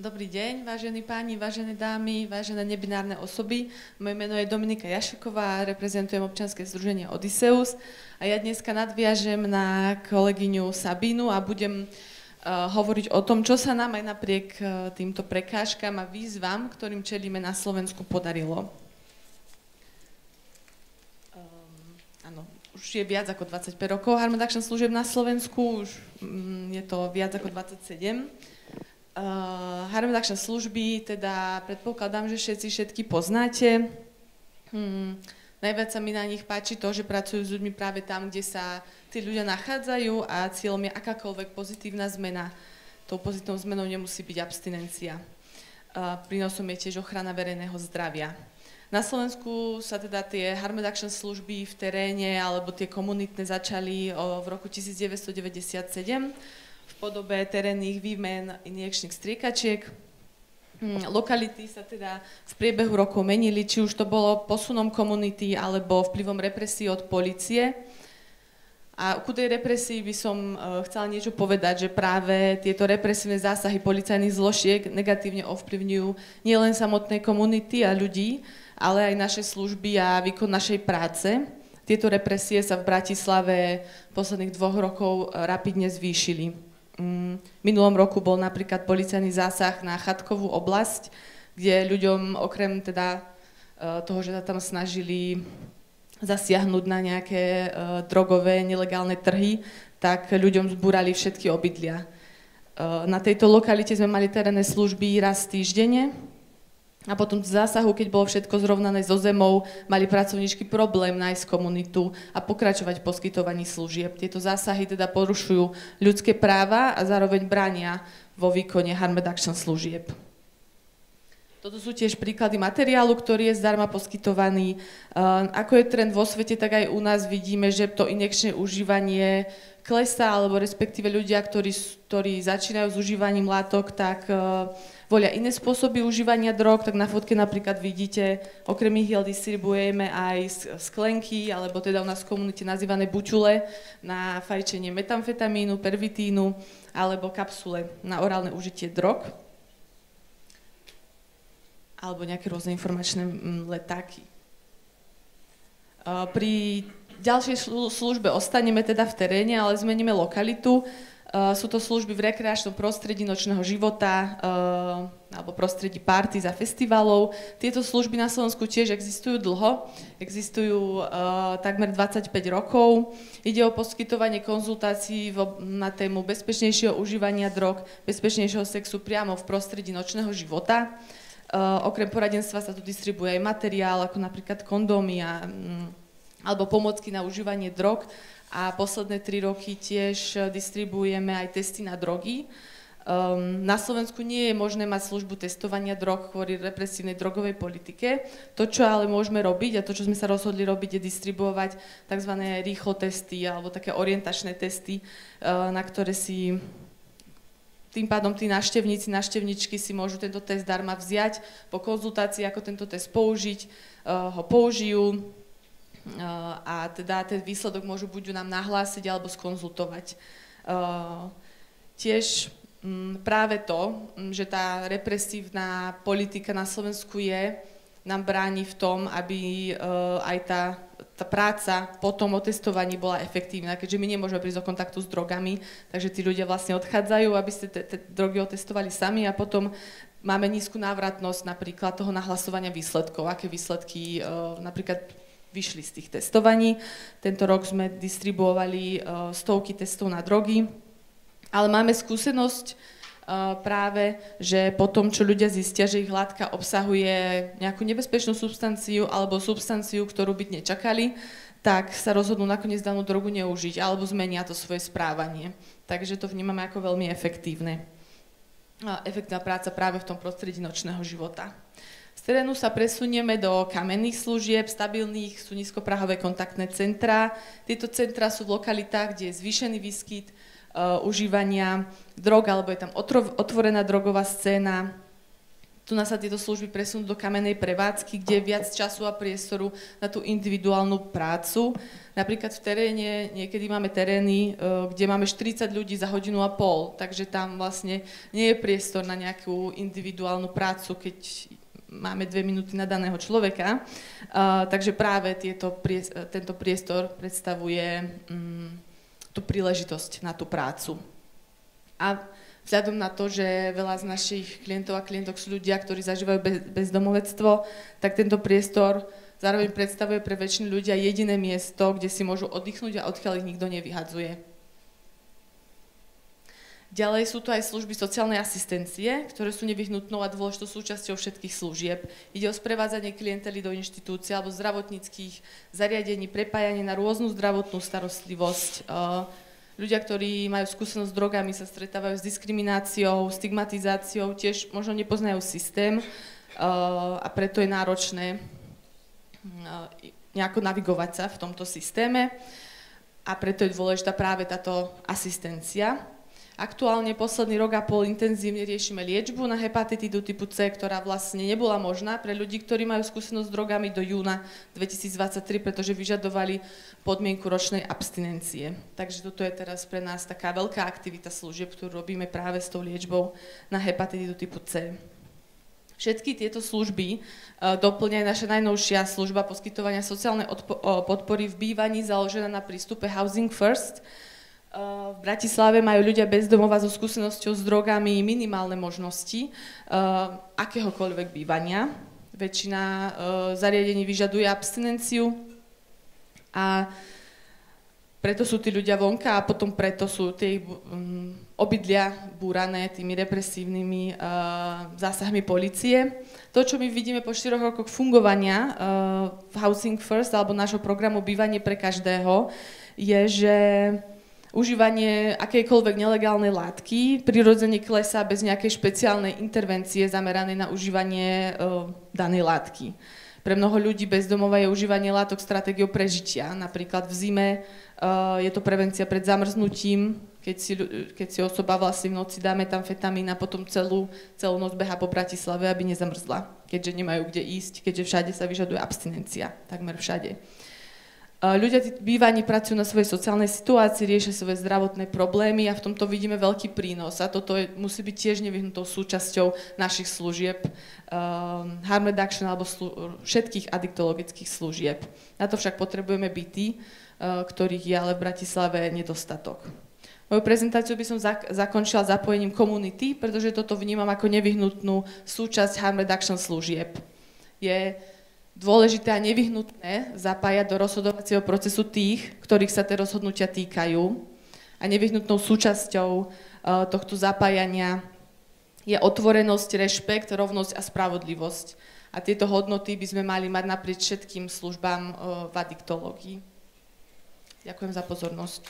Dobrý deň, vážení páni, vážené dámy, vážené nebinárne osoby. Moje meno je Dominika Jašeková, reprezentujem občianske združenie Odysseus a ja dneska nadviažem na kolegyňu Sabínu a budem hovoriť o tom, čo sa nám aj napriek týmto prekážkam a výzvam, ktorým čelíme na Slovensku, podarilo. Áno, už je viac ako 25 rokov Harmad Action služieb na Slovensku, už je to viac ako 27. Harmad Action služby, teda predpokladám, že všetky poznáte. Najviac sa mi na nich páči to, že pracujú s ľuďmi práve tam, kde sa tí ľudia nachádzajú a cieľom je akákoľvek pozitívna zmena. Tou pozitívnou zmenou nemusí byť abstinencia. Prínosom je tiež ochrana verejného zdravia. Na Slovensku sa teda tie Harmad Action služby v teréne alebo tie komunitné začali v roku 1997 v podobe terénnych výmen injekčných striekačiek. Lokality sa teda v priebehu rokov menili, či už to bolo posunom komunity alebo vplyvom represí od polície. A ku tej represii by som chcela niečo povedať, že práve tieto represívne zásahy policajných zložiek negatívne ovplyvňujú nielen samotné komunity a ľudí, ale aj naše služby a výkon našej práce. Tieto represie sa v Bratislave v posledných 2 rokov rapidne zvýšili. V minulom roku bol napríklad policajný zásah na Chatkovú oblasť, kde ľuďom okrem teda toho, že sa tam snažili zasiahnuť na nejaké drogové, nelegálne trhy, tak ľuďom zbúrali všetky obydlia. Na tejto lokalite sme mali terénne služby raz týždenne a potom v zásahu, keď bolo všetko zrovnané so zemou, mali pracovníčky problém nájsť komunitu a pokračovať v poskytovaní služieb. Tieto zásahy teda porušujú ľudské práva a zároveň bránia vo výkone Harmad Action služieb. Toto sú tiež príklady materiálu, ktorý je zdarma poskytovaný. Ako je trend vo svete, tak aj u nás vidíme, že to injekčné užívanie klesá, alebo respektíve ľudia, ktorí začínajú s užívaním látok, tak volia iné spôsoby užívania drog. Tak na fotke napríklad vidíte, okrem ihiel distribuujeme aj sklenky, alebo teda u nás v komunite nazývané bučule na fajčenie metamfetamínu, pervitínu, alebo kapsule na orálne užitie drog, alebo nejaké rôzne informačné letáky. Pri ďalšej službe ostaneme teda v teréne, ale zmeníme lokalitu. Sú to služby v rekreačnom prostredí nočného života alebo prostredí party za festivalov. Tieto služby na Slovensku tiež existujú dlho, existujú takmer 25 rokov. Ide o poskytovanie konzultácií na tému bezpečnejšieho užívania drog, bezpečnejšieho sexu priamo v prostredí nočného života. Okrem poradenstva sa tu distribuuje aj materiál, ako napríklad kondómy alebo pomocky na užívanie drog. A posledné 3 roky tiež distribuujeme aj testy na drogy. Na Slovensku nie je možné mať službu testovania drog kvôli represívnej drogovej politike. To, čo ale môžeme robiť a to, čo sme sa rozhodli robiť, je distribuovať tzv. Rýchlo testy alebo také orientačné testy, na ktoré si tým pádom tí návštevníčky si môžu tento test darma vziať, po konzultácii, ako tento test použiť, ho použijú a teda ten výsledok môžu buď nám nahlásiť alebo skonzultovať. Tiež práve to, že tá represívna politika na Slovensku nám bráni v tom, aby aj tá práca po tom otestovaní bola efektívna, keďže my nemôžeme prísť do kontaktu s drogami, takže tí ľudia vlastne odchádzajú, aby ste drogy otestovali sami a potom máme nízku návratnosť napríklad toho nahlasovania výsledkov, aké výsledky napríklad vyšli z tých testovaní. Tento rok sme distribuovali stovky testov na drogy, ale máme skúsenosť práve, že po tom, čo ľudia zistia, že ich látka obsahuje nejakú nebezpečnú substanciu alebo substanciu, ktorú by nečakali, tak sa rozhodnú nakoniec danú drogu neužiť alebo zmenia to svoje správanie. Takže to vnímame ako veľmi efektívne. Efektívna práca práve v tom prostredí nočného života. Z terénu sa presunieme do kamenných služieb, stabilných, sú nízkoprahové kontaktné centrá. Tieto centrá sú v lokalitách, kde je zvýšený výskyt užívania drog, alebo je tam otvorená drogová scéna. Tu nás sa tieto služby presunú do kamennej prevádzky, kde je viac času a priestoru na tú individuálnu prácu. Napríklad v teréne, niekedy máme terény, kde máme 40 ľudí za hodinu a pol, takže tam vlastne nie je priestor na nejakú individuálnu prácu, keď máme 2 minúty na daného človeka. Takže práve tento priestor predstavuje tú príležitosť na tú prácu. A vzhľadom na to, že veľa z našich klientov a klientok sú ľudia, ktorí zažívajú bezdomovectvo, tak tento priestor zároveň predstavuje pre väčšinu ľudia jediné miesto, kde si môžu oddychnúť a odkiaľ ich nikto nevyhadzuje. Ďalej sú tu aj služby sociálnej asistencie, ktoré sú nevyhnutnou a dôležitou súčasťou všetkých služieb. Ide o sprevádzanie klientely do inštitúcií alebo zdravotníckych zariadení, prepájanie na rôznu zdravotnú starostlivosť. Ľudia, ktorí majú skúsenosť s drogami, sa stretávajú s diskrimináciou, stigmatizáciou, tiež možno nepoznajú systém a preto je náročné nejako navigovať sa v tomto systéme a preto je dôležitá práve táto asistencia. Aktuálne posledný rok a pol intenzívne riešime liečbu na hepatitidu typu C, ktorá vlastne nebola možná pre ľudí, ktorí majú skúsenosť s drogami do júna 2023, pretože vyžadovali podmienku ročnej abstinencie. Takže toto je teraz pre nás taká veľká aktivita služieb, ktorú robíme práve s tou liečbou na hepatitidu typu C. Všetky tieto služby doplňa aj naša najnovšia služba poskytovania sociálnej podpory v bývaní založená na prístupe Housing First. V Bratislave majú ľudia bez domova so skúsenosťou s drogami minimálne možnosti akéhokoľvek bývania. Väčšina zariadení vyžaduje abstinenciu a preto sú tí ľudia vonka a potom preto sú tie obydlia búrané tými represívnymi zásahmi polície. To, čo my vidíme po 4 rokoch fungovania v Housing First alebo nášho programu Bývanie pre každého, je, že užívanie akejkoľvek nelegálnej látky prirodzene klesá bez nejakej špeciálnej intervencie zameranej na užívanie danej látky. Pre mnoho ľudí bez domova je užívanie látok stratégiou prežitia. Napríklad v zime je to prevencia pred zamrznutím, keď si osoba vlastne v noci dá metamfetamín a potom celú noc behá po Bratislave, aby nezamrzla, keďže nemajú kde ísť, keďže všade sa vyžaduje abstinencia, takmer všade. Ľudia v bývaní pracujú na svojej sociálnej situácii, riešia svoje zdravotné problémy a v tomto vidíme veľký prínos. A toto musí byť tiež nevyhnutou súčasťou našich služieb, harm reduction alebo všetkých adiktologických služieb. Na to však potrebujeme byty, ktorých je ale v Bratislave nedostatok. Moju prezentáciu by som zakončila zapojením komunity, pretože toto vnímam ako nevyhnutnú súčasť harm reduction služieb. Je dôležité a nevyhnutné zapájať do rozhodovacieho procesu tých, ktorých sa tie rozhodnutia týkajú. A nevyhnutnou súčasťou tohto zapájania je otvorenosť, rešpekt, rovnosť a spravodlivosť. A tieto hodnoty by sme mali mať naprieč všetkým službám v adiktológii. Ďakujem za pozornosť.